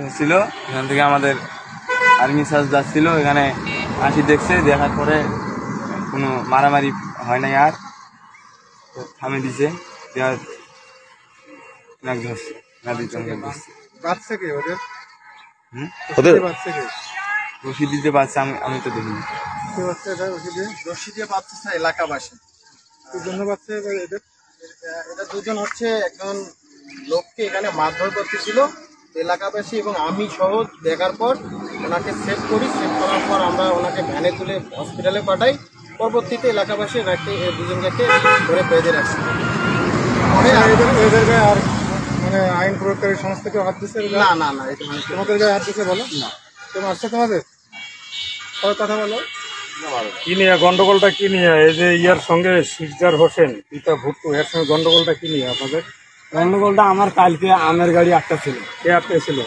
হচ্ছিল এখান থেকে আমাদের আর্মি সার্চ যাচ্ছিল, এখানে আসি দেখছে, দেখার পরে কোনো মারামারি হয় নাই আর থামে দিছে, রশি দিতে পারছে, আমি তো দেখিনি। রশি দিয়ে পাচ্ছে এলাকাবাসী, এটা দুজন হচ্ছে একজন লোককে এখানে মারধর করতেছিল এলাকাবাসী এবং আমি সহ। দেখার পর ওনাকে সেভ করি, সেভ করার পর আমরা ওনাকে ভ্যানে তুলে হসপিটালে পাঠাই। পরবর্তীতে এলাকাবাসী দুজনকে ধরে বেঁধে রাখছি। এদের গায়ে আর মানে আইন প্রয়োগকারী সংস্থা কেউ হাত দিচ্ছে? না না না, তোমাদের গায়ে হাত দিচ্ছে বলো না, তুমি আসছো তোমাদের সবাই কথা বলো। কি নিয়ে গন্ডগোলটা, কি নিয়ে? এই যে ইয়ার সঙ্গে সিকদার হোসেন পিতা ভুট্টু, এর সঙ্গে গন্ডগোলটা কি নিয়ে আপনাদের? গন্ডগোলটা আমার কালকে আমের গাড়ি আটটা ছিল। কে আটকে ছিল?